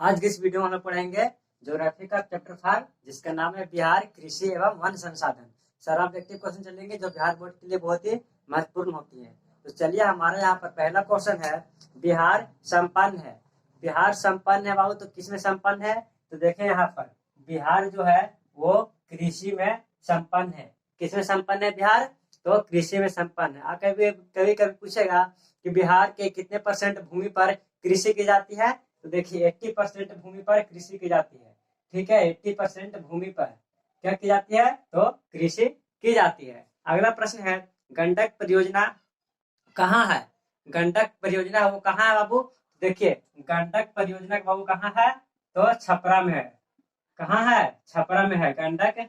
आज के इस वीडियो में हम लोग पढ़ेंगे ज्योग्राफी का चैप्टर 5 जिसका नाम है बिहार कृषि एवं वन संसाधन। सर ऑब्जेक्टिव क्वेश्चन चलेंगे जो बिहार बोर्ड के लिए बहुत ही महत्वपूर्ण होती है। तो चलिए हमारे यहाँ पर पहला क्वेश्चन है, बिहार संपन्न है। बिहार संपन्न है बाबू, तो किसमें संपन्न है? तो देखें यहाँ पर बिहार जो है वो कृषि में संपन्न है। किसमें संपन्न है बिहार? तो कृषि में संपन्न है। कभी कभी कभी पूछेगा कि बिहार के कितने परसेंट भूमि पर कृषि की जाती है? तो देखिए 80% भूमि पर कृषि की जाती है। ठीक है, 80% भूमि पर क्या की जाती है? तो कृषि की जाती है। अगला प्रश्न है, गंडक परियोजना कहाँ है? गंडक परियोजना वो कहाँ है बाबू? देखिए गंडक परियोजना बाबू कहाँ है? तो छपरा में है। कहाँ है? छपरा में है गंडक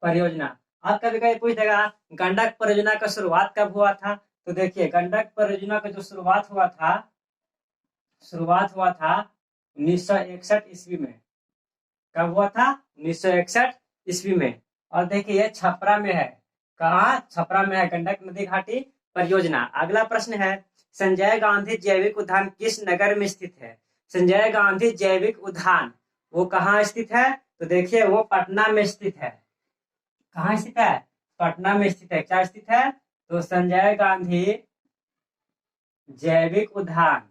परियोजना। अब कभी कभी पूछ देगा गंडक परियोजना का शुरुआत कब हुआ था? तो देखिए गंडक परियोजना का जो शुरुआत हुआ था 1961 ईस्वी में। कब हुआ था? 1961 ईस्वी में। और देखिए ये छपरा में है। कहाँ? छपरा में है गंडक नदी घाटी परियोजना। अगला प्रश्न है, संजय गांधी जैविक उद्यान किस नगर में स्थित है? संजय गांधी जैविक उद्यान वो कहाँ स्थित है? तो देखिए वो पटना में स्थित है। कहाँ स्थित है? पटना में स्थित है। क्या स्थित है? तो संजय गांधी जैविक उद्यान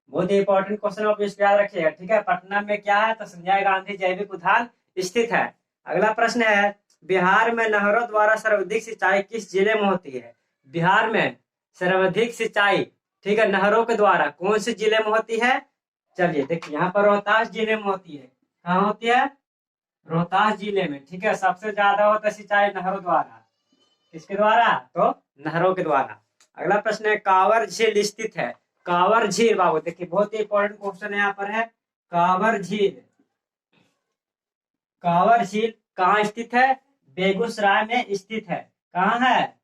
बहुत ही इंपॉर्टेंट क्वेश्चन आप इसको याद रखिएगा। ठीक है, पटना में क्या है? तो संजय गांधी जैविक उद्यान स्थित है। अगला प्रश्न है, बिहार में नहरों द्वारा सर्वाधिक सिंचाई किस जिले में होती है? बिहार में सर्वाधिक सिंचाई, ठीक है, नहरों के द्वारा कौन से जिले में होती है? चलिए देखिए यहाँ पर रोहतास जिले में होती है। कहाँ होती है? रोहतास जिले में। ठीक है, सबसे ज्यादा होता है सिंचाई नहरों द्वारा। किसके द्वारा? तो नहरों के द्वारा। अगला प्रश्न है, कांवर झील स्थित है। कांवर झील बाबू देखिए बहुत ही इंपॉर्टेंट क्वेश्चन यहाँ पर है। कांवर झील, कांवर झील कहाँ स्थित है? बेगूसराय में स्थित है। कहाँ है?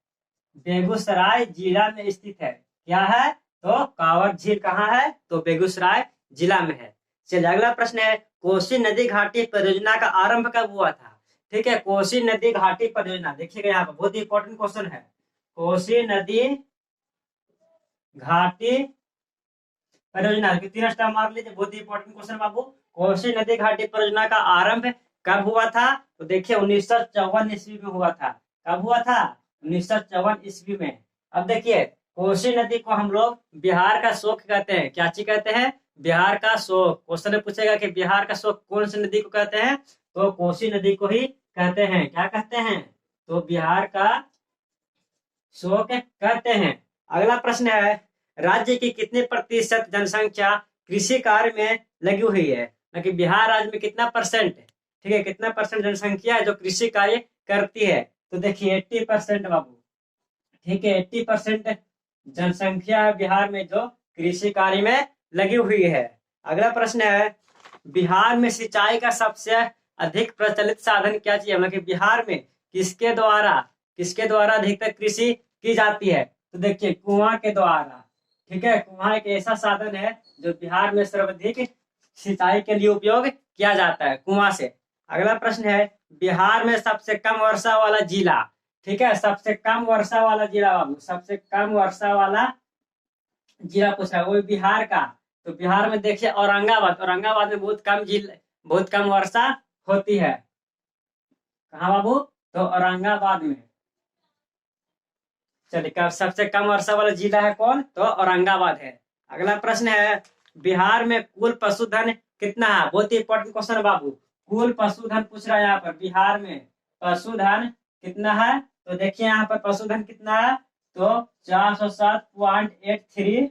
बेगूसराय जिला में स्थित है। क्या है? तो कांवर झील कहाँ है? तो बेगूसराय जिला में है। चलिए अगला प्रश्न है, कोसी नदी घाटी परियोजना का आरंभ कब हुआ था? ठीक है, कोसी नदी घाटी परियोजना देखिएगा यहाँ पर बहुत ही इंपॉर्टेंट क्वेश्चन है। कोसी नदी घाटी परियोजना की 3 स्टार मार लीजिए, बहुत ही इंपॉर्टेंट क्वेश्चन बाबू। कोसी नदी घाटी परियोजना का आरंभ कब हुआ था? तो देखिए 1954 ईस्वी में हुआ था। कब हुआ था? 1954 ईस्वी में। अब देखिए कोसी नदी को हम लोग बिहार का शोक कहते हैं। क्या चीज कहते हैं? बिहार का शोक। क्वेश्चन में पूछेगा कि बिहार का शोक कौन सी नदी को कहते हैं? तो कोसी नदी को ही कहते हैं। क्या कहते हैं? तो बिहार का शोक कहते हैं। अगला प्रश्न है, राज्य की कितने प्रतिशत जनसंख्या कृषि कार्य में लगी हुई है? कि बिहार राज्य में कितना परसेंट, ठीक है, कितना परसेंट जनसंख्या है जो कृषि कार्य करती है? तो देखिए 80% बाबू। ठीक है, 80% जनसंख्या है बिहार में जो कृषि कार्य में लगी हुई है। अगला प्रश्न है, बिहार में सिंचाई का सबसे अधिक प्रचलित साधन क्या चाहिए? मतलब कि बिहार में किसके द्वारा अधिकतर कृषि की जाती है? तो देखिए कुआं के द्वारा। ठीक है, कुआं एक ऐसा साधन है जो बिहार में सर्वाधिक सिंचाई के लिए उपयोग किया जाता है, कुआं से। अगला प्रश्न है, बिहार में सबसे कम वर्षा वाला जिला। ठीक है, सबसे कम वर्षा वाला जिला बाबू, सबसे कम वर्षा वाला जिला पूछा है वो बिहार का। तो बिहार में देखिए औरंगाबाद में बहुत कम वर्षा होती है। कहाँ बाबू? तो औरंगाबाद में। चलिए सबसे कम वर्षा वाला जिला है कौन? तो औरंगाबाद है। अगला प्रश्न है, बिहार में कुल पशुधन कितना है? बहुत ही इंपॉर्टेंट क्वेश्चन है बाबू। कुल पशुधन पूछ रहा है यहाँ पर, बिहार में पशुधन कितना है? तो देखिए यहाँ पर पशुधन कितना है? तो 407.83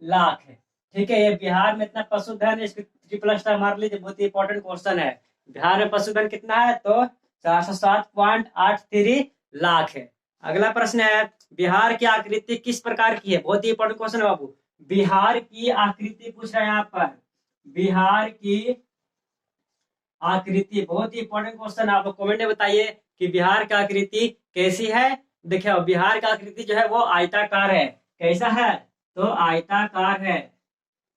लाख है। ठीक है, ये बिहार में इतना पशुधन, इसके 3+ मार लीजिए, बहुत ही इंपॉर्टेंट क्वेश्चन है। बिहार में पशुधन कितना है? तो 407.83 लाख है। अगला प्रश्न है, बिहार की आकृति किस प्रकार की है? बहुत ही इंपॉर्टेंट क्वेश्चन है बाबू। बिहार की आकृति पूछ रहे हैं यहाँ पर। बिहार की आकृति बहुत ही इंपॉर्टेंट क्वेश्चन है। आप लोग कमेंट में बताइए कि बिहार की आकृति कैसी है। देखिए बिहार की आकृति जो है वो आयताकार है। कैसा है? तो आयताकार है।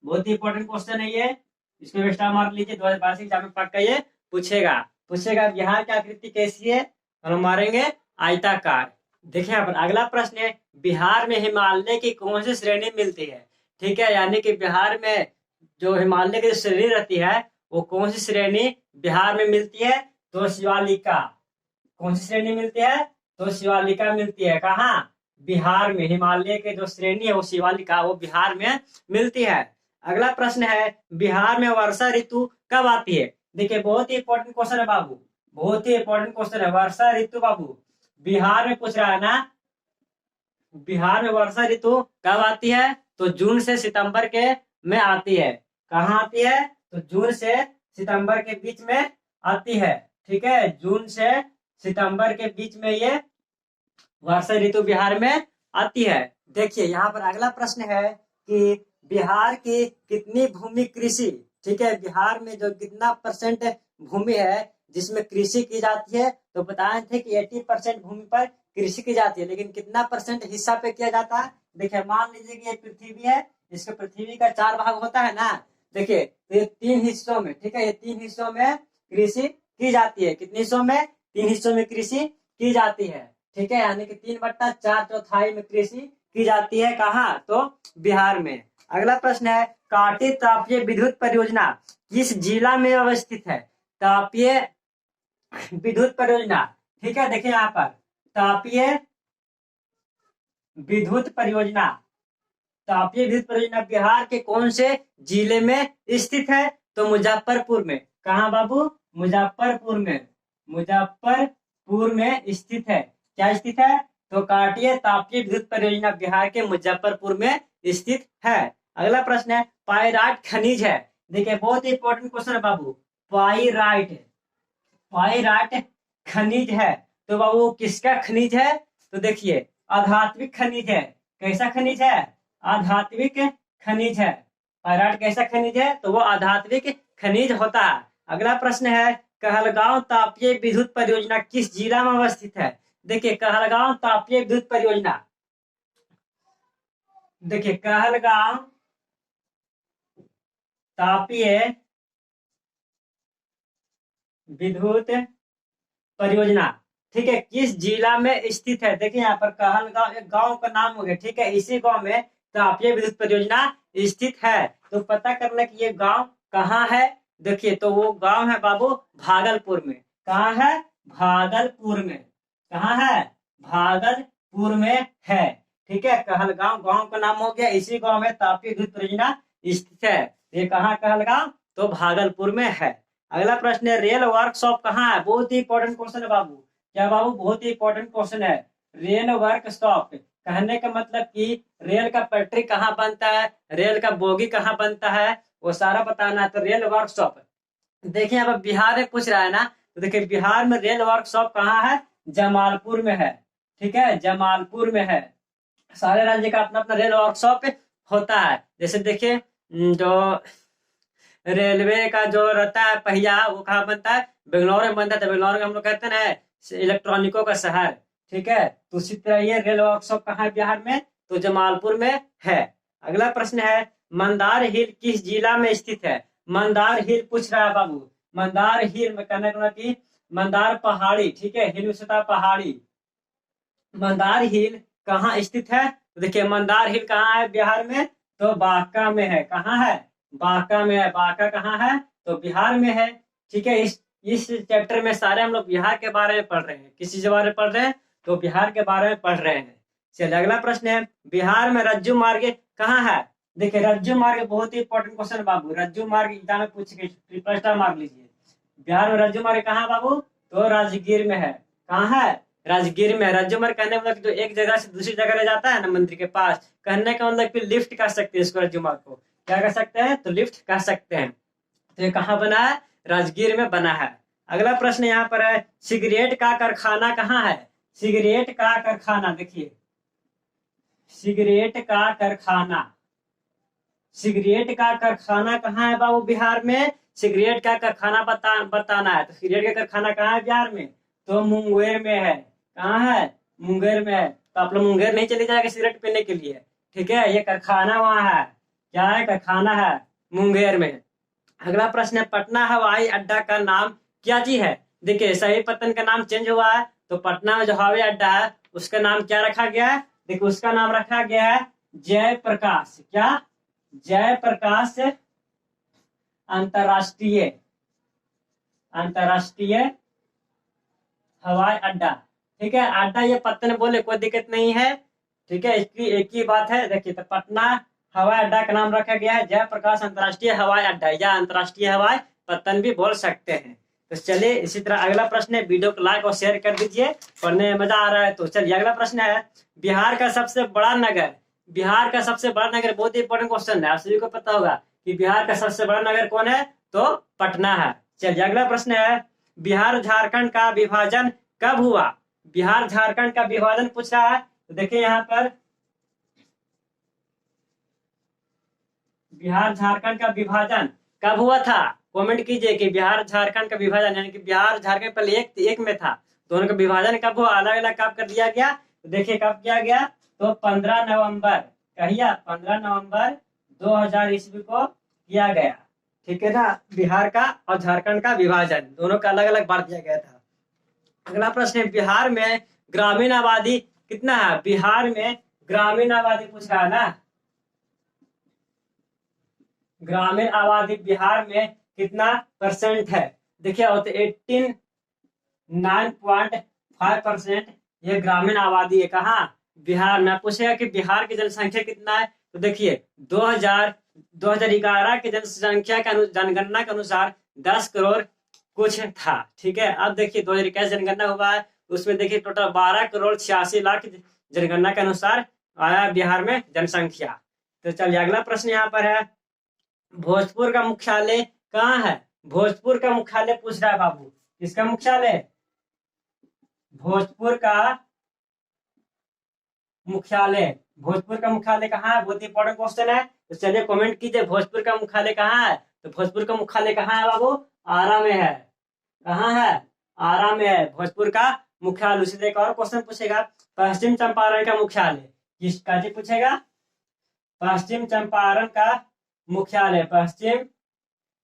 बहुत ही इंपॉर्टेंट क्वेश्चन है ये, इसको स्टार मार्क लीजिए। 2022 एग्जाम में पक्का ये पूछेगा बिहार की आकृति कैसी है, हम मारेंगे आयताकार। देखिए यहाँ पर अगला प्रश्न है, बिहार में हिमालय की कौन सी श्रेणी मिलती है? ठीक है, यानी कि बिहार में जो हिमालय की जो श्रेणी रहती है वो कौन सी श्रेणी बिहार में मिलती है? तो शिवालिका। कौन सी श्रेणी मिलती है? तो शिवालिका मिलती है। कहाँ? बिहार में। हिमालय के जो श्रेणी है वो शिवालिका, वो बिहार में मिलती है। अगला प्रश्न है, बिहार में वर्षा ऋतु कब आती है? देखिए बहुत ही इंपॉर्टेंट क्वेश्चन है बाबू, बहुत ही इंपॉर्टेंट क्वेश्चन है। वर्षा ऋतु बाबू बिहार में पूछ रहा है ना, बिहार में वर्षा ऋतु कब आती है? तो जून से सितंबर के में आती है। कहाँ आती है? तो जून से सितंबर के बीच में आती है। ठीक है, जून से सितंबर के बीच में ये वर्षा ऋतु बिहार में आती है। देखिए यहाँ पर अगला प्रश्न है कि बिहार की कितनी भूमि कृषि, ठीक है, बिहार में जो कितना परसेंट भूमि है जिसमें कृषि की जाती है? तो बताए थे कि 80% भूमि पर कृषि की जाती है, लेकिन कितना परसेंट हिस्सा पे किया जाता है? देखिए मान लीजिए कि ये पृथ्वी है, इसके पृथ्वी का 4 भाग होता है ना। देखिए तो ये 3 हिस्सों में, ठीक है, ये 3 हिस्सों में कृषि की जाती है। कितने हिस्सों में? 3 हिस्सों में कृषि की जाती है। ठीक है, यानी कि 3/4 में कृषि की जाती है। कहाँ? तो बिहार में। अगला प्रश्न है, कांटी तापीय विद्युत परियोजना किस जिला में अवस्थित है? तापीय विद्युत परियोजना, ठीक है, देखिए यहाँ पर तापीय विद्युत परियोजना, तापीय विद्युत परियोजना बिहार के कौन से जिले में स्थित है? तो मुजफ्फरपुर में। कहाँ बाबू? मुजफ्फरपुर में। मुजफ्फरपुर में स्थित है। क्या स्थित है? तो काटिय तापीय विद्युत परियोजना बिहार के मुजफ्फरपुर में स्थित है। अगला प्रश्न है, पाइराइट खनिज है। देखिए बहुत ही इंपॉर्टेंट क्वेश्चन है बाबू, पाइराइट, पाइराइट खनिज है। तो बाबू किसका खनिज है? तो देखिए आध्यात्मिक खनिज है। कैसा खनिज है? आध्यात्मिक खनिज है। पाइराइट कैसा खनिज है? तो वो आध्यात्मिक खनिज होता है। अगला प्रश्न है, कहलगांव तापीय विद्युत परियोजना किस जिला में अवस्थित है? देखिए कहलगांव तापीय विद्युत परियोजना, देखिए कहलगांव तापीय विद्युत परियोजना, ठीक है, किस जिला में स्थित है? देखिए यहाँ पर कहलगांव एक गांव का नाम हो गया, ठीक है, इसी गांव में तापीय विद्युत परियोजना स्थित है। तो पता करना कि ये गांव कहाँ है। देखिए तो वो गांव है बाबू भागलपुर में। कहाँ है? भागलपुर में। कहाँ है? भागलपुर में है। ठीक है, कहलगांव गांव का नाम हो गया, इसी गांव में तापीय विद्युत परियोजना स्थित है। ये कहाँ कहलगांव? तो भागलपुर में है। अगला प्रश्न है, रेल वर्कशॉप कहाँ है? बहुत ही इंपॉर्टेंट क्वेश्चन है बाबू। क्या बाबू? बहुत ही इंपॉर्टेंट क्वेश्चन है। रेल वर्कशॉप कहने का मतलब कि रेल का पटरी कहाँ बनता है, रेल का बोगी कहाँ बनता है, वो सारा बताना है। तो रेल वर्कशॉप, देखिए यहाँ पर बिहार में पूछ रहा है ना, तो देखिए बिहार में रेल वर्कशॉप कहाँ है? जमालपुर में है। ठीक है, जमालपुर में है। सारे राज्य का अपना अपना रेल वर्कशॉप होता है। जैसे देखिए जो रेलवे का जो रहता है पहिया वो कहाँ बनता है? बेंगलोर में बनता है। तो बेंगलोर में हम लोग कहते हैं ना इलेक्ट्रॉनिकों का शहर। ठीक है, तो उसी तरह ये रेल वर्कशॉप कहाँ है बिहार में? तो जमालपुर में है। अगला प्रश्न है, मंदार हिल किस जिला में स्थित है? मंदार हिल पूछ रहा है बाबू। मंदार हिल में कहने का कि मंदार पहाड़ी, ठीक है, हिल में पहाड़ी। मंदार हिल कहाँ स्थित है? तो देखिए मंदार हिल कहाँ है बिहार में? तो बांका में है। कहाँ है? बांका में है। बांका कहाँ है? तो बिहार में है। ठीक है, इस चैप्टर में सारे हम लोग बिहार के बारे में पढ़ रहे हैं। किस चीज के बारे में पढ़ रहे हैं? तो बिहार के बारे में पढ़ रहे हैं। चलिए अगला प्रश्न है, बिहार में रज्जू मार्ग कहाँ है? देखिए रज्जू मार्ग बहुत ही इंपॉर्टेंट क्वेश्चन है बाबू। रज्जू मार्ग एग्जाम में पूछ के ट्रिपल स्टार मार लीजिए। बिहार में रज्जू मार्ग कहाँ बाबू? तो राजगीर में है। कहाँ है? राजगीर में। रज्जू मार्ग कहने का मतलब जो एक जगह से दूसरी जगह ले जाता है ना मंदिर के पास, कहने का मतलब कि लिफ्ट कह सकते हैं इसको, रज्जू मार्ग को क्या कह सकते हैं? तो लिफ्ट कह सकते हैं। तो ये कहाँ बना है? राजगीर में बना है। अगला प्रश्न यहाँ पर है, सिगरेट का कारखाना कहाँ है? सिगरेट का कारखाना, देखिए सिगरेट का कारखाना, सिगरेट का कारखाना कहाँ है बाबू बिहार में? सिगरेट का कारखाना बताना है। तो सिगरेट का कारखाना कहाँ है बिहार में? तो मुंगेर में है। कहाँ है? मुंगेर में है। तो आप लोग मुंगेर नहीं चले जाएंगे सिगरेट पीने के लिए। ठीक है, ये कारखाना वहाँ है। क्या है? कारखाना है मुंगेर में। अगला प्रश्न है, पटना हवाई अड्डा का नाम क्या जी है? देखिए सही पतन का नाम चेंज हुआ है, तो पटना में जो हवाई अड्डा है उसका नाम क्या रखा गया है? देखिए उसका नाम रखा गया है जयप्रकाश। क्या? जयप्रकाश अंतरराष्ट्रीय अंतरराष्ट्रीय हवाई अड्डा। ठीक है, अड्डा ये पत्तन बोले कोई दिक्कत नहीं है। ठीक है, इसकी एक ही बात है, देखिए तो पटना हवाई अड्डा का नाम रखा गया है जयप्रकाश अंतरराष्ट्रीय हवाई अड्डा, या अंतरराष्ट्रीय हवाई पत्तन भी बोल सकते हैं। तो चलिए इसी तरह अगला प्रश्न है, वीडियो को लाइक और शेयर कर दीजिए, पढ़ने में मजा आ रहा है। तो चलिए अगला प्रश्न है, बिहार का सबसे बड़ा नगर, बिहार का सबसे बड़ा नगर, बहुत ही इंपॉर्टेंट क्वेश्चन है, आप सभी को पता होगा कि बिहार का सबसे बड़ा नगर कौन है, तो पटना है। चलिए अगला प्रश्न है, बिहार झारखंड का विभाजन कब हुआ, बिहार झारखंड का विभाजन पूछ रहा है। तो देखिए यहाँ पर बिहार झारखंड का विभाजन कब हुआ था, कमेंट कीजिए कि बिहार झारखंड का विभाजन, यानी कि बिहार झारखंड पहले एक में था, दोनों का विभाजन कब हुआ, अलग अलग कब कर दिया गया। तो देखिए कब किया गया, तो 15 नवंबर, कहिए 15 नवंबर 2000 ईस्वी को किया गया। ठीक है ना, बिहार का और झारखंड का विभाजन दोनों का अलग अलग बांट दिया गया था। अगला प्रश्न है, बिहार में ग्रामीण आबादी कितना है, बिहार में ग्रामीण आबादी पूछ रहा है ना, ग्रामीण आबादी बिहार में कितना परसेंट है। देखिए 89.5% ये ग्रामीण आबादी है, कहाँ, बिहार में। पूछेगा कि बिहार की जनसंख्या कितना है, तो देखिए 2011 की जनसंख्या के जनगणना के अनुसार 10 करोड़ कुछ था। ठीक है, अब देखिए 2021 जनगणना हुआ है, उसमें देखिए टोटल 12 करोड़ 86 लाख जनगणना के अनुसार आया बिहार में जनसंख्या। तो चलिए अगला प्रश्न यहाँ पर है, भोजपुर का मुख्यालय कहाँ है, भोजपुर का मुख्यालय पूछ रहा है बाबू, किसका मुख्यालय, भोजपुर का मुख्यालय, भोजपुर का मुख्यालय कहाँ है, बहुत इंपॉर्टेंट क्वेश्चन है। तो चलिए कमेंट कीजिए भोजपुर का मुख्यालय कहाँ है। तो भोजपुर का मुख्यालय कहाँ है बाबू, आरा में है, कहाँ है, आरा में है भोजपुर का मुख्यालय। उसी एक और क्वेश्चन पूछेगा, पश्चिम चंपारण का मुख्यालय किसका, जी पूछेगा, पश्चिम चंपारण का मुख्यालय, पश्चिम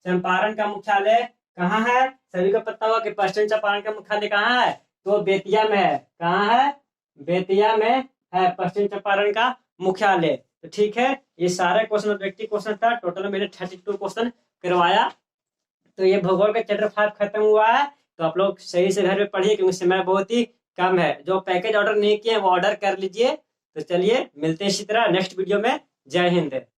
चंपारण का मुख्यालय कहाँ है, सभी को पता होगा कि पश्चिम चंपारण का मुख्यालय कहाँ है, तो बेतिया में है, कहाँ है, बेतिया में है पश्चिम चंपारण का मुख्यालय। तो ठीक है, ये सारे क्वेश्चन ऑब्जेक्टिव क्वेश्चन था, टोटल मैंने 32 क्वेश्चन करवाया। तो ये भूगोल का चैप्टर 5 खत्म हुआ है, तो आप लोग सही से घर में पढ़िए क्योंकि समय बहुत ही कम है। जो पैकेज ऑर्डर नहीं किए वो ऑर्डर कर लीजिए। तो चलिए मिलते हैं इसी तरह नेक्स्ट वीडियो में, जय हिंद।